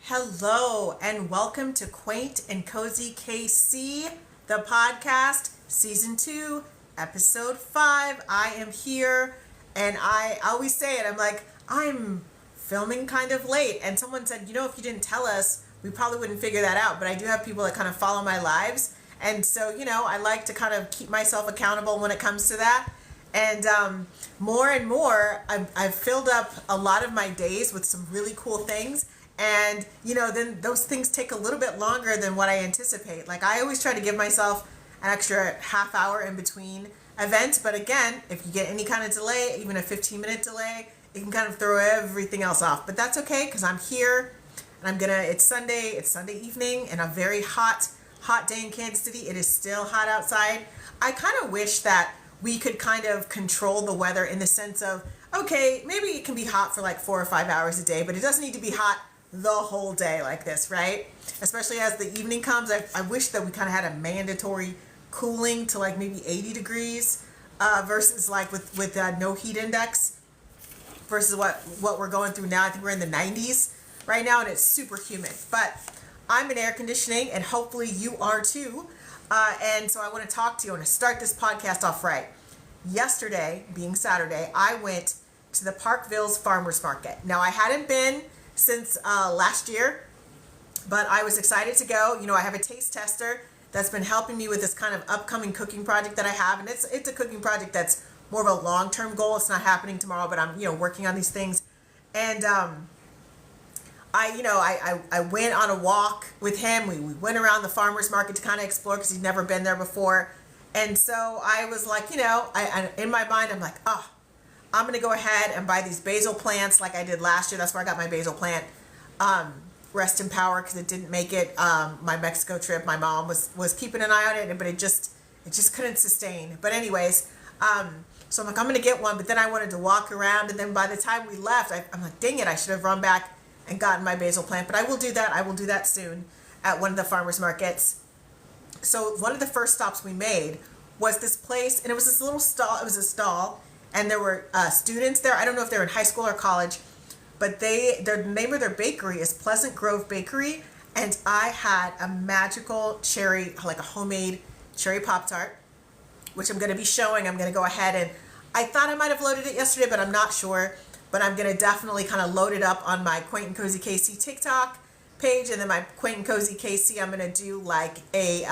Hello and welcome to Quaint and Cozy KC, the podcast, season 2, episode 5. I am here and I always say it, I'm filming kind of late. And someone said, if you didn't tell us, we probably wouldn't figure that out. But I do have people that kind of follow my lives. And so, I like to kind of keep myself accountable when it comes to that. And more and more, I've filled up a lot of my days with some really cool things. And, then those things take a little bit longer than what I anticipate. Like, I always try to give myself an extra half hour in between events. But again, if you get any kind of delay, even a 15-minute delay, it can kind of throw everything else off. But that's okay, because I'm here and it's Sunday evening and a very hot day in Kansas City. It is still hot outside. I kind of wish that we could kind of control the weather in the sense of, okay, maybe it can be hot for like 4 or 5 hours a day, but it doesn't need to be hot the whole day like this, right? Especially as the evening comes. I wish that we kind of had a mandatory cooling to like maybe 80 degrees versus like with no heat index versus what we're going through now. I think we're in the 90s right now and it's super humid. But I'm in air conditioning and hopefully you are too. And so I want to talk to you. I want to start this podcast off right. Yesterday, being Saturday, I went to the Parkville's Farmers Market. Now, I hadn't been since last year, but I was excited to go. I have a taste tester that's been helping me with this kind of upcoming cooking project that I have. And it's a cooking project that's more of a long-term goal. It's not happening tomorrow, but I'm, working on these things. And I went on a walk with him. We went around the farmer's market to kind of explore because he'd never been there before. And so I was like, in my mind, I'm like, I'm going to go ahead and buy these basil plants like I did last year. That's where I got my basil plant. Rest in power because it didn't make it. My Mexico trip, my mom was keeping an eye on it, but it just couldn't sustain. But anyways, so I'm like, I'm going to get one. But then I wanted to walk around. And then by the time we left, I'm like, dang it, I should have run back and gotten my basil plant. But I will do that. I will do that soon at one of the farmers markets. So one of the first stops we made was this place, and it was this little stall. It was a stall, and there were students there. I don't know if they were in high school or college, but the name of their bakery is Pleasant Grove Bakery, and I had a magical cherry, like a homemade cherry Pop-Tart, which I'm going to be showing. I'm going to go ahead and I thought I might have loaded it yesterday, but I'm not sure. But I'm going to definitely kind of load it up on my Quaint and Cozy KC TikTok page, and then my Quaint and Cozy KC, I'm going to do like a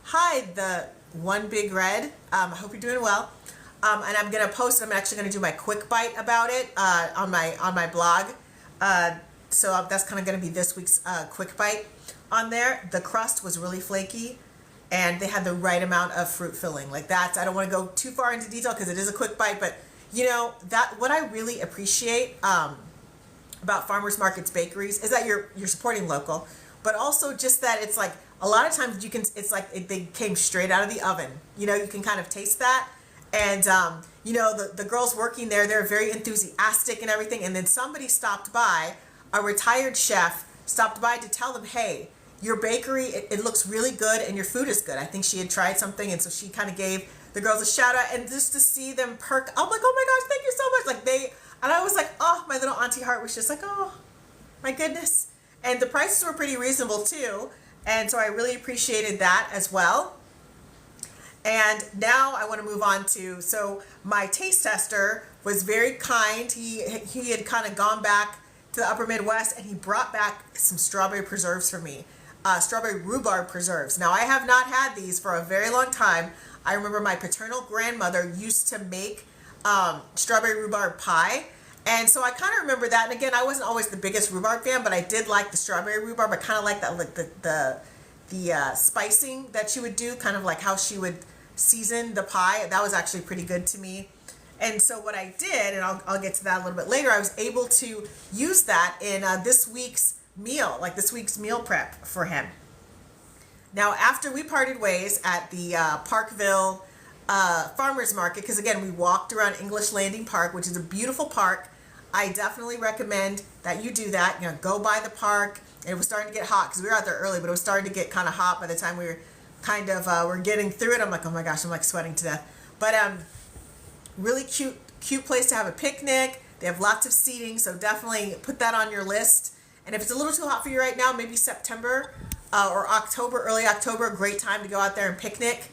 hide the one big red. I hope you're doing well. And I'm going to post it. I'm actually going to do my quick bite about it on my blog. So that's kind of going to be this week's quick bite on there. The crust was really flaky, and they had the right amount of fruit filling. Like that. I don't want to go too far into detail because it is a quick bite, but that what I really appreciate about farmers markets, bakeries, is that you're supporting local, but also just that it's like a lot of times they came straight out of the oven. You can kind of taste that. And, the girls working there, they're very enthusiastic and everything. And then somebody stopped by, a retired chef stopped by to tell them, hey, your bakery, it looks really good and your food is good. I think she had tried something. And so she kind of gave the girls a shout out, and just to see them perk, I'm like, oh my gosh, thank you so much. And I was like, oh, my little auntie heart was just like, oh my goodness. And the prices were pretty reasonable too. And so I really appreciated that as well. And now I want to move on to, so my taste tester was very kind. He had kind of gone back to the upper Midwest, and he brought back some strawberry preserves for me. Strawberry rhubarb preserves. Now, I have not had these for a very long time. I remember my paternal grandmother used to make strawberry rhubarb pie. And so I kind of remember that. And again, I wasn't always the biggest rhubarb fan, but I did like the strawberry rhubarb. I kind of like that, like the spicing that she would do, kind of like how she would season the pie. That was actually pretty good to me. And so what I did, and I'll get to that a little bit later, I was able to use that in this week's meal prep for him. Now, after we parted ways at the Parkville Farmers Market, because again, we walked around English Landing Park, which is a beautiful park. I definitely recommend that you do that. Go by the park. And it was starting to get hot because we were out there early, but it was starting to get kind of hot by the time we were kind of we're getting through it. I'm like, oh my gosh, I'm like sweating to death. But really cute place to have a picnic. They have lots of seating, so definitely put that on your list. And if it's a little too hot for you right now, maybe September or October, early October, a great time to go out there and picnic.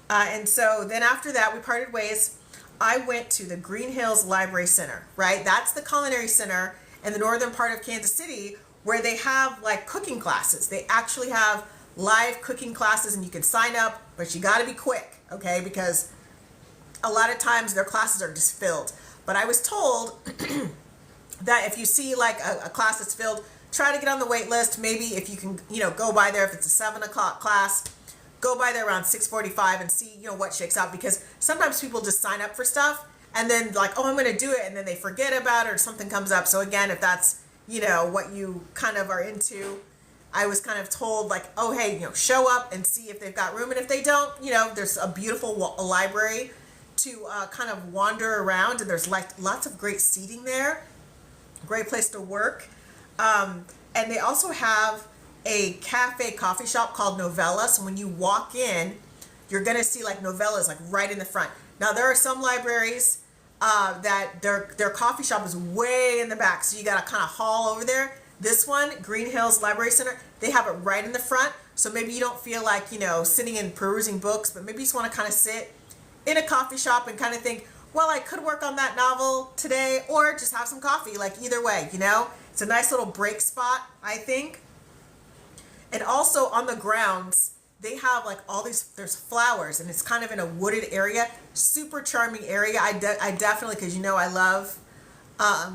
And so then after that, we parted ways. I went to the Green Hills Library Center, right? That's the Culinary Center in the northern part of Kansas City, where they have like cooking classes. They actually have live cooking classes, and you can sign up, but you got to be quick, okay? Because a lot of times their classes are just filled. But I was told that if you see like a class that's filled, try to get on the wait list. Maybe if you can, go by there, if it's a 7 o'clock class, go by there around 6:45 and see, what shakes out. Because sometimes people just sign up for stuff and then like, oh, I'm going to do it, and then they forget about it or something comes up. So again, if that's, what you kind of are into, I was kind of told like, oh, hey, show up and see if they've got room. And if they don't, there's a beautiful library to kind of wander around, and there's like lots of great seating there. Great place to work. And they also have a cafe coffee shop called Novella. So when you walk in, you're going to see like Novella's like right in the front. Now there are some libraries that their coffee shop is way in the back. So you got to kind of haul over there. This one, Green Hills Library Center, they have it right in the front. So maybe you don't feel like, sitting and perusing books, but maybe you just want to kind of sit in a coffee shop and kind of think, well, I could work on that novel today, or just have some coffee. Like either way, it's a nice little break spot, I think. And also on the grounds, they have like all these, there's flowers, and it's kind of in a wooded area, super charming area. I definitely, because I love, I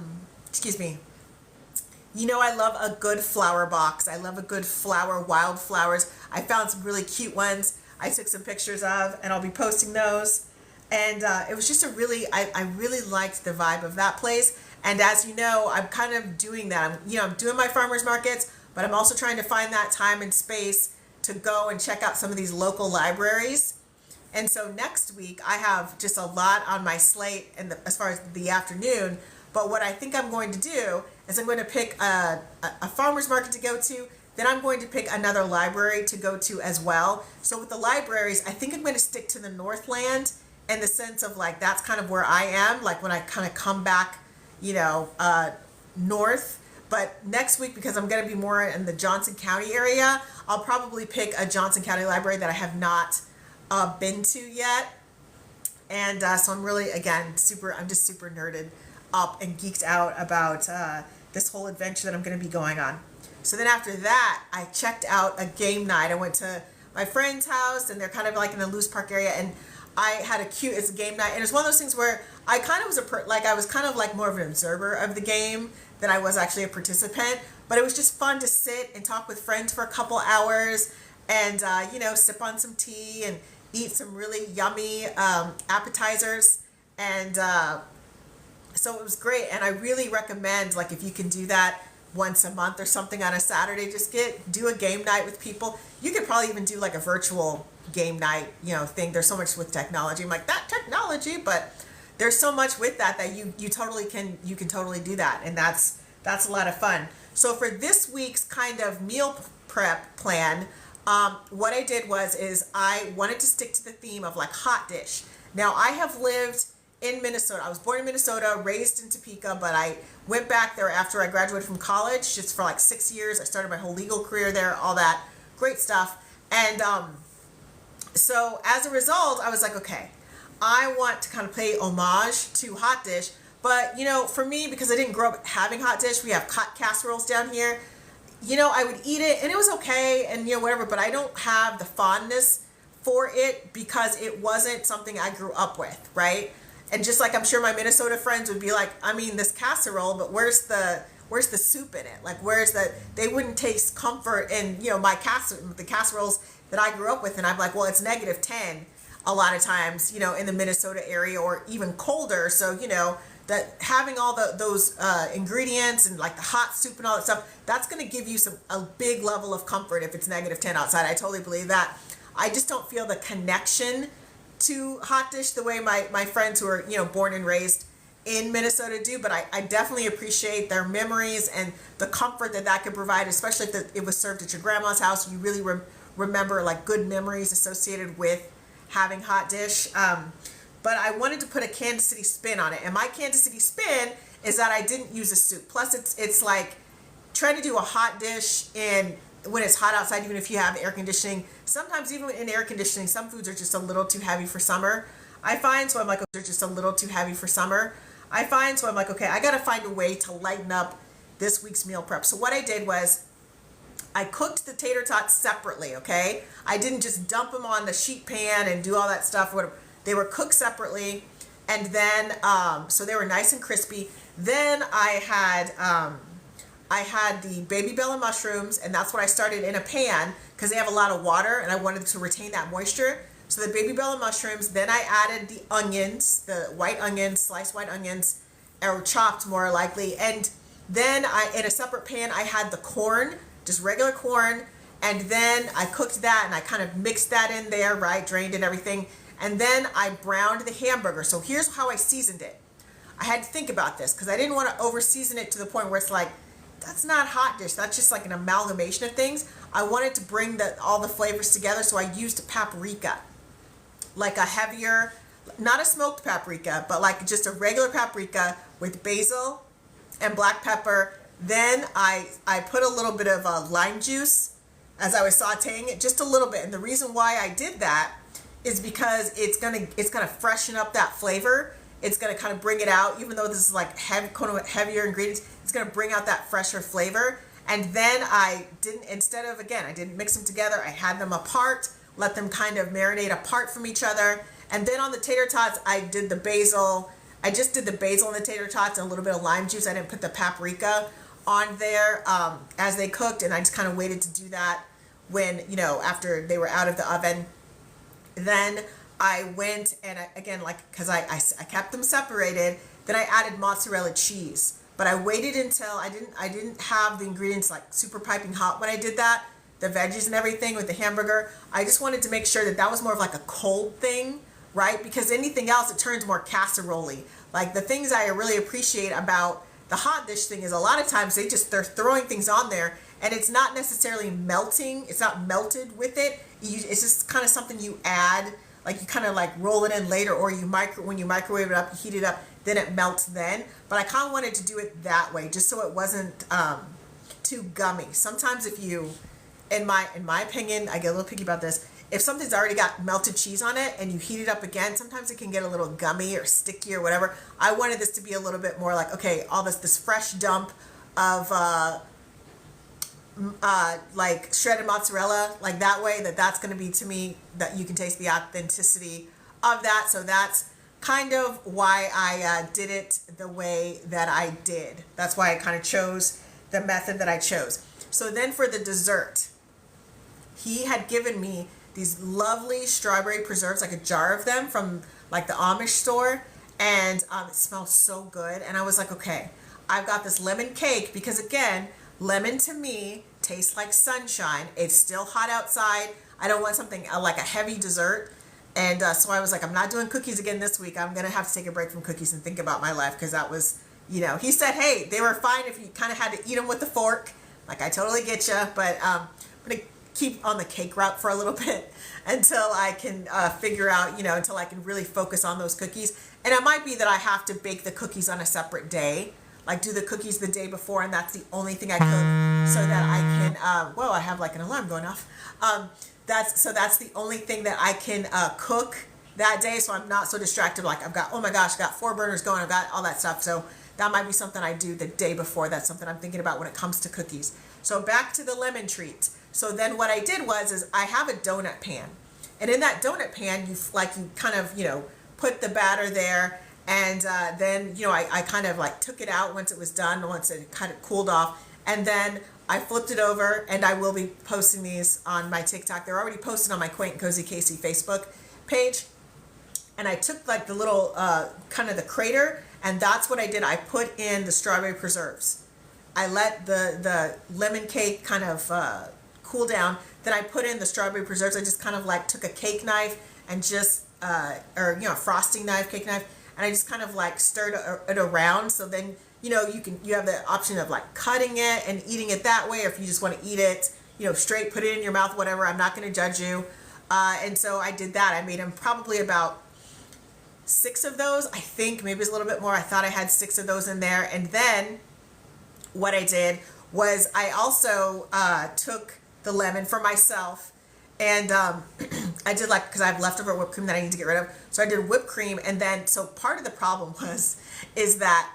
love a good flower box. I love a good flower, wildflowers. I found some really cute ones I took some pictures of, and I'll be posting those. And it was just I really liked the vibe of that place. And as you know, I'm kind of doing that. I'm doing my farmers markets, but I'm also trying to find that time and space to go and check out some of these local libraries. And so next week, I have just a lot on my slate as far as the afternoon. But what I think I'm going to do is I'm going to pick a farmer's market to go to. Then I'm going to pick another library to go to as well. So with the libraries, I think I'm going to stick to the Northland in the sense of like, that's kind of where I am, like when I kind of come back, north. But next week, because I'm going to be more in the Johnson County area, I'll probably pick a Johnson County library that I have not been to yet. And so I'm really, again, I'm just super nerded up and geeked out about this whole adventure that I'm going to be going on. So then after that, I checked out a game night. I went to my friend's house, and they're kind of like in the Loose Park area, and I had it's a game night, and it's one of those things where I kind of was I was kind of like more of an observer of the game than I was actually a participant. But it was just fun to sit and talk with friends for a couple hours, and sip on some tea and eat some really yummy appetizers, and so it was great. And I really recommend, like, if you can do that once a month or something on a Saturday, just do a game night with people. You could probably even do like a virtual game night, thing. There's so much with technology. I'm like, that technology, but there's so much with that you totally can totally do that, and that's a lot of fun. So for this week's kind of meal prep plan, what I did is I wanted to stick to the theme of like hot dish. Now I have lived in Minnesota. I was born in Minnesota, raised in Topeka, but I went back there after I graduated from college, just for like 6 years. I started my whole legal career there, all that great stuff. And so as a result, I was like, okay, I want to kind of pay homage to hot dish. But, for me, because I didn't grow up having hot dish, we have hot casseroles down here. I would eat it, and it was okay, and, whatever, but I don't have the fondness for it because it wasn't something I grew up with, right? And just like I'm sure my Minnesota friends would be like, I mean, this casserole, but where's the soup in it? Like, they wouldn't taste comfort in, the casseroles that I grew up with. And I'm like, well, it's -10 a lot of times, in the Minnesota area, or even colder. So, that having all those ingredients and like the hot soup and all that stuff, that's going to give you a big level of comfort if it's -10 outside. I totally believe that. I just don't feel the connection to hot dish the way my friends who are, born and raised in Minnesota do, but I definitely appreciate their memories and the comfort that could provide, especially if it was served at your grandma's house. You really remember like good memories associated with having hot dish. But I wanted to put a Kansas City spin on it, and my Kansas City spin is that I didn't use a soup. Plus, it's like try to do a hot dish in when it's hot outside, even if you have air conditioning. Sometimes even in air conditioning, some foods are just a little too heavy for summer, I find. So I'm like, they're just a little too heavy for summer, I find. So I'm like, okay, I got to find a way to lighten up this week's meal prep. So what I did was I cooked the tater tots separately, okay? I didn't just dump them on the sheet pan and do all that stuff. They were cooked separately. And then, so they were nice and crispy. Then I had the baby bella mushrooms, and that's what I started in a pan because they have a lot of water and I wanted to retain that moisture. So the baby bella mushrooms, then I added the onions, the white onions, sliced white onions, or chopped more likely. And then in a separate pan, I had the corn, just regular corn. And then I cooked that and I kind of mixed that in there, right? Drained and everything. And then I browned the hamburger. So here's how I seasoned it. I had to think about this because I didn't want to over season it to the point where it's like, that's not hot dish. That's just like an amalgamation of things. I wanted to bring all the flavors together. So I used paprika, like a heavier, not a smoked paprika, but like just a regular paprika with basil and black pepper. Then I put a little bit of lime juice as I was sauteing it, just a little bit. And the reason why I did that is because it's gonna freshen up that flavor. It's gonna kind of bring it out, even though this is like heavier ingredients. It's gonna bring out that fresher flavor. And then I didn't mix them together. I had them apart, let them kind of marinate apart from each other. And then on the tater tots, I did the basil. I just did the basil in the tater tots and a little bit of lime juice. I didn't put the paprika on there as they cooked, and I just kind of waited to do that when, after they were out of the oven. Then I went and because I kept them separated, then I added mozzarella cheese. But I waited until I didn't have the ingredients like super piping hot when I did that, the veggies and everything with the hamburger. I just wanted to make sure that was more of like a cold thing, right? Because anything else, it turns more casserole-y. Like the things I really appreciate about the hot dish thing is a lot of times they're throwing things on there and it's not necessarily melting. It's not melted with it. It's just kind of something you add, like you kind of like roll it in later, or when you microwave it up, you heat it up, then it melts then. But I kind of wanted to do it that way, just so it wasn't too gummy. Sometimes if you, in my opinion, I get a little picky about this. If something's already got melted cheese on it and you heat it up again, sometimes it can get a little gummy or sticky or whatever. I wanted this to be a little bit more like, okay, all this fresh dump of like shredded mozzarella, like that way that's going to be, to me, that you can taste the authenticity of that. So that's kind of why I did it the way that I did. That's why I kind of chose the method that I chose. So then for the dessert, he had given me these lovely strawberry preserves, like a jar of them from like the Amish store. And it smells so good. And I was like, okay, I've got this lemon cake, because again, lemon to me tastes like sunshine. It's still hot outside. I don't want something like a heavy dessert. And so I was like, I'm not doing cookies again this week. I'm going to have to take a break from cookies and think about my life, because that was, he said, hey, they were fine if you kind of had to eat them with the fork. Like, I totally get you, but I'm going to keep on the cake route for a little bit until I can figure out, until I can really focus on those cookies. And it might be that I have to bake the cookies on a separate day, like do the cookies the day before, and that's the only thing I cook, so that I can, whoa, I have like an alarm going off. That's the only thing that I can cook that day, so I'm not so distracted. Like I've got, oh my gosh, I got 4 burners going, I've got all that stuff. So that might be something I do the day before. That's something I'm thinking about when it comes to cookies. So back to the lemon treat. So then what I did is I have a donut pan, and in that donut pan, you kind of, put the batter there, and then, I kind of like took it out once it was done, once it kind of cooled off, and then I flipped it over, and I will be posting these on my TikTok. They're already posted on my Quaint and Cozy Casey Facebook page. And I took like the little, kind of the crater, and that's what I did. I put in the strawberry preserves. I let the lemon cake kind of cool down. Then I put in the strawberry preserves. I just kind of like took a cake knife and just, frosting knife, cake knife, and I just kind of like stirred it around. So then, you have the option of like cutting it and eating it that way, or if you just want to eat it, straight, put it in your mouth, whatever. I'm not going to judge you. And so I did that. I made them probably about 6 of those. I think maybe it's a little bit more. I thought I had 6 of those in there. And then what I did was I also took the lemon for myself, and I did like, because I have leftover whipped cream that I need to get rid of, so I did whipped cream. And then, so part of the problem is that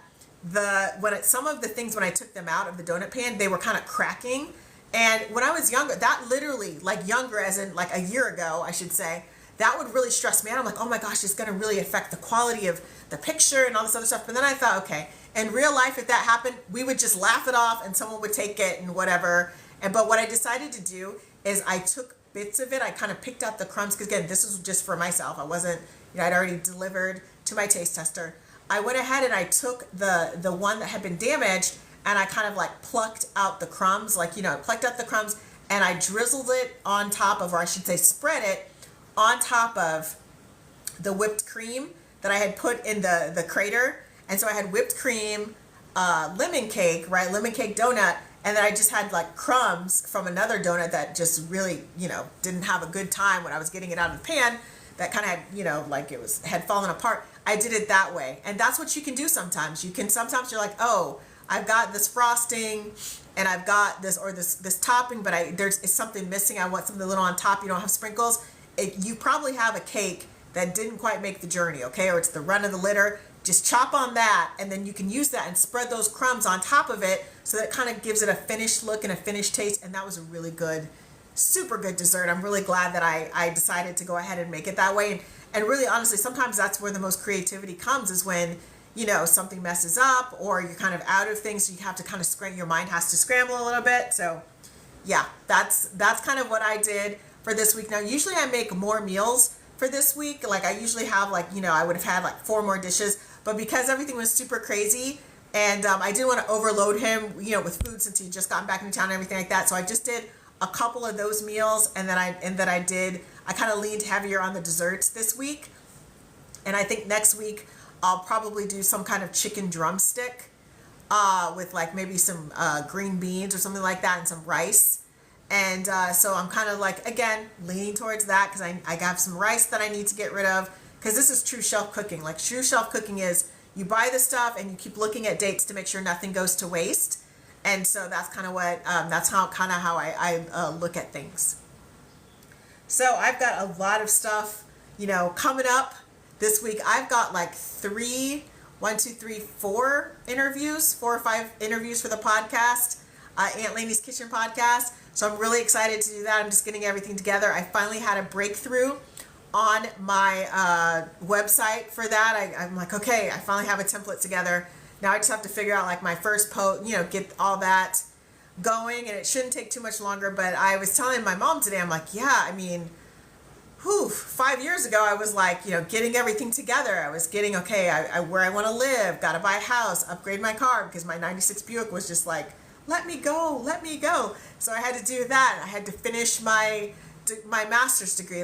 some of the things, when I took them out of the donut pan, they were kind of cracking. And when I was younger, that literally, like younger as in like a year ago, I should say, that would really stress me out. I'm like, oh my gosh, it's going to really affect the quality of the picture and all this other stuff. But then I thought, okay, in real life, if that happened, we would just laugh it off and someone would take it and whatever. But what I decided to do is I took bits of it. I kind of picked out the crumbs, because again, this was just for myself. I wasn't, I'd already delivered to my taste tester. I went ahead and I took the one that had been damaged, and I kind of like plucked out the crumbs, I plucked out the crumbs, and I drizzled it on top of, or I should say spread it on top of the whipped cream that I had put in the crater. And so I had whipped cream, lemon cake, right? Lemon cake donut. And then I just had like crumbs from another donut that just really, didn't have a good time when I was getting it out of the pan. That kind of had, like had fallen apart. I did it that way. And that's what you can do sometimes. Sometimes you're like, oh, I've got this frosting and I've got this topping, but it's something missing. I want something a little on top. You don't have sprinkles. You probably have a cake that didn't quite make the journey, okay? Or it's the run of the litter. Just chop on that, and then you can use that and spread those crumbs on top of it, so that it kind of gives it a finished look and a finished taste. And that was a really good, super good dessert. I'm really glad that I decided to go ahead and make it that way. And really, honestly, sometimes that's where the most creativity comes, is when, something messes up or you're kind of out of things, so you have to kind of your mind has to scramble a little bit. So yeah, that's kind of what I did for this week. Now, usually I make more meals for this week. Like I usually have I would have had like 4 more dishes, but because everything was super crazy, and I didn't want to overload him, with food, since he just gotten back into town and everything like that. So I just did a couple of those meals, and then I kind of leaned heavier on the desserts this week. And I think next week I'll probably do some kind of chicken drumstick with like maybe some green beans or something like that, and some rice. And so I'm kind of like, again, leaning towards that, because I have some rice that I need to get rid of, because this is true shelf cooking. Like true shelf cooking is, you buy the stuff and you keep looking at dates to make sure nothing goes to waste. And so that's kind of what, how I look at things. So I've got a lot of stuff, coming up this week. I've got like 4 interviews, 4 or 5 interviews for the podcast, Aunt Lainey's Kitchen podcast. So I'm really excited to do that. I'm just getting everything together. I finally had a breakthrough on my website for that. I'm like, okay, I finally have a template together. Now I just have to figure out like my first post, get all that going, and it shouldn't take too much longer. But I was telling my mom today, I'm like, yeah, 5 years ago, I was like, getting everything together. I was getting, where I want to live, got to buy a house, upgrade my car, because my 96 Buick was just like, let me go. So I had to do that. I had to finish my master's degree.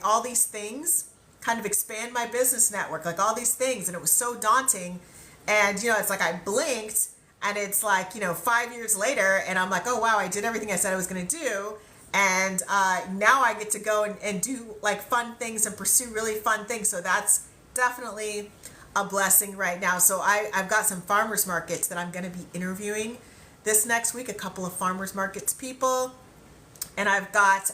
All these things, kind of expand my business network, like all these things. And it was so daunting. And, it's like I blinked, and it's like, 5 years later, and I'm like, oh, wow, I did everything I said I was going to do. And now I get to go and do like fun things and pursue really fun things. So that's definitely a blessing right now. So I've got some farmers markets that I'm going to be interviewing this next week, a couple of farmers markets people. And I've got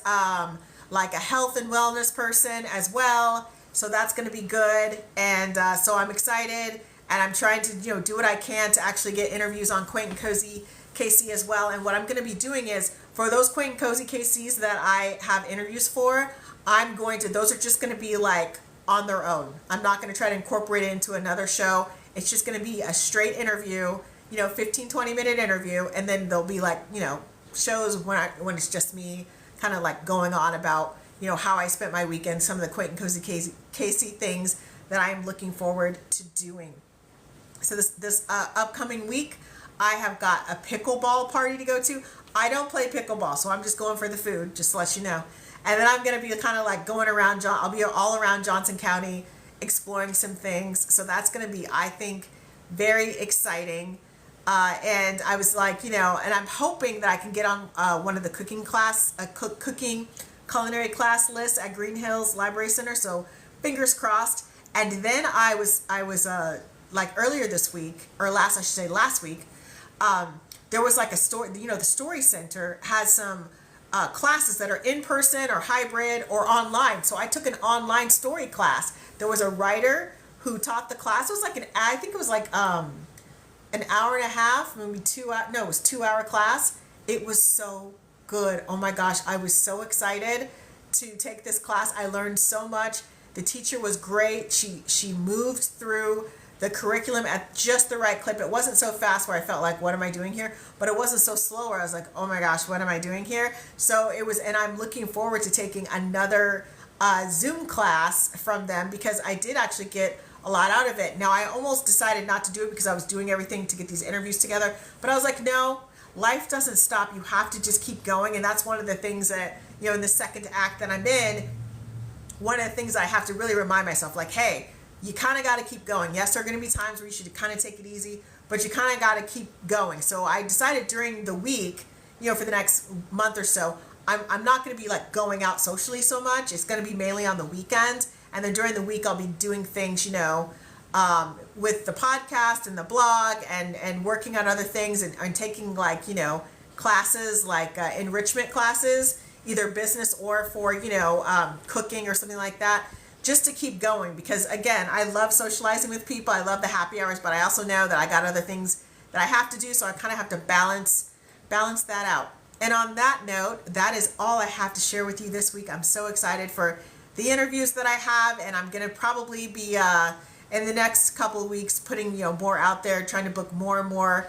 like a health and wellness person as well. So that's going to be good. And so I'm excited, and I'm trying to, do what I can to actually get interviews on Quaint and Cozy KC as well. And what I'm going to be doing is, for those Quaint and Cozy KCs that I have interviews for, those are just going to be like on their own. I'm not going to try to incorporate it into another show. It's just going to be a straight interview, 15, 20-minute interview. And then there'll be like, shows when it's just me kind of like going on about, how I spent my weekend, some of the Quaint and Cozy KC things that I'm looking forward to doing. So this upcoming week, I have got a pickleball party to go to. I don't play pickleball, so I'm just going for the food, just to let you know. And then I'm going to be kind of like going around, I'll be all around Johnson County exploring some things. So that's going to be, I think, very exciting. And I was like, and I'm hoping that I can get on one of the cooking culinary class lists at Green Hills Library Center. So fingers crossed. And then I was like earlier this week, or last week, there was like a story, you know, the Story Center has some classes that are in person or hybrid or online. So I took an online story class. There was a writer who taught the class. It was like I think it was like an hour and a half, maybe 2 hours. No, it was 2 hour class. It was so good. Oh my gosh, I was so excited to take this class. I learned so much. The teacher was great. She moved through the curriculum at just the right clip. It wasn't so fast where I felt like, what am I doing here? But it wasn't so slow where I was like, oh my gosh, what am I doing here? So it was, and I'm looking forward to taking another Zoom class from them because I did actually get a lot out of it. Now, I almost decided not to do it because I was doing everything to get these interviews together. But I was like, no, life doesn't stop. You have to just keep going. And that's one of the things that, you know, in the second act that I'm in, one of the things I have to really remind myself, like, hey, you kind of got to keep going. Yes, there are going to be times where you should kind of take it easy, but you kind of got to keep going. So I decided during the week, you know, for the next month or so, I'm not going to be like going out socially so much. It's going to be mainly on the weekend. And then during the week, I'll be doing things, you know, with the podcast and the blog and working on other things and taking like, you know, classes like enrichment classes, either business or for, you know, cooking or something like that, just to keep going. Because again, I love socializing with people. I love the happy hours, but I also know that I got other things that I have to do. So I kind of have to balance that out. And on that note, that is all I have to share with you this week. I'm so excited for the interviews that I have, and I'm going to probably be in the next couple of weeks putting, you know, more out there, trying to book more and more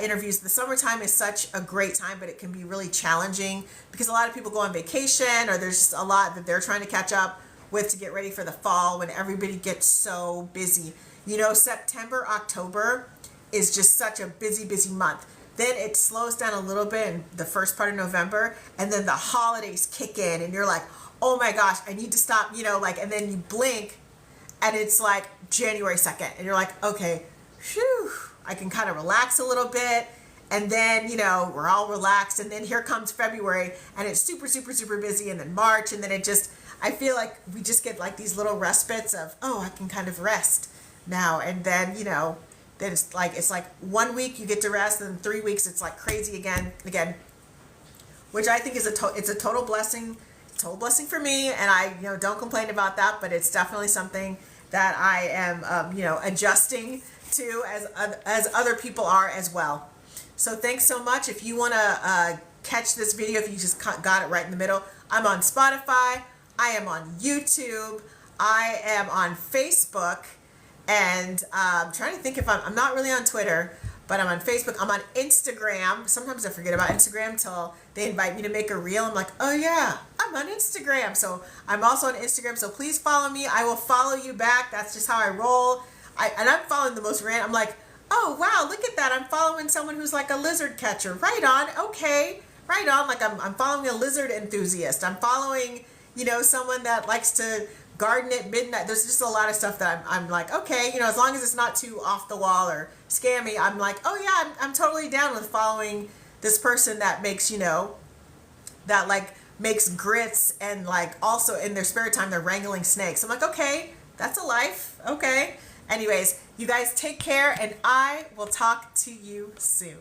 interviews. The summertime is such a great time, but it can be really challenging because a lot of people go on vacation or there's just a lot that they're trying to catch up with to get ready for the fall when everybody gets so busy. You know, September, October is just such a busy month. Then it slows down a little bit in the first part of November, and then the holidays kick in and you're like, oh my gosh, I need to stop, you know, like, and then you blink and it's like January 2nd and you're like, okay, phew, I can kind of relax a little bit. And then, you know, we're all relaxed. And then here comes February and it's super busy. And then March. And then it just, I feel like we just get like these little respites of, oh, I can kind of rest now. And then, you know, then it's like 1 week you get to rest and then 3 weeks it's like crazy again, which I think is it's a total blessing. Total blessing for me, and I, you know, don't complain about that, but it's definitely something that I am, you know, adjusting to as other people are as well. So thanks so much. If you want to catch this video, if you just got it right in the middle, I'm on Spotify, I am on YouTube, I am on Facebook, and I'm trying to think if I'm not really on Twitter, but I'm on Facebook, I'm on Instagram. Sometimes I forget about Instagram till they invite me to make a reel. I'm like, oh yeah, I'm on Instagram. So I'm also on Instagram. So please follow me. I will follow you back. That's just how I roll. And I'm following the most random. I'm like, oh wow, look at that. I'm following someone who's like a lizard catcher. Right on. Okay. Right on. Like I'm following a lizard enthusiast. I'm following, you know, someone that likes to garden at midnight. There's just a lot of stuff that I'm like, okay, you know, as long as it's not too off the wall or scammy, I'm like, oh yeah, I'm totally down with following this person that makes, you know, that like makes grits and like also in their spare time they're wrangling snakes. I'm like, okay, that's a life. Okay. Anyways, you guys take care and I will talk to you soon.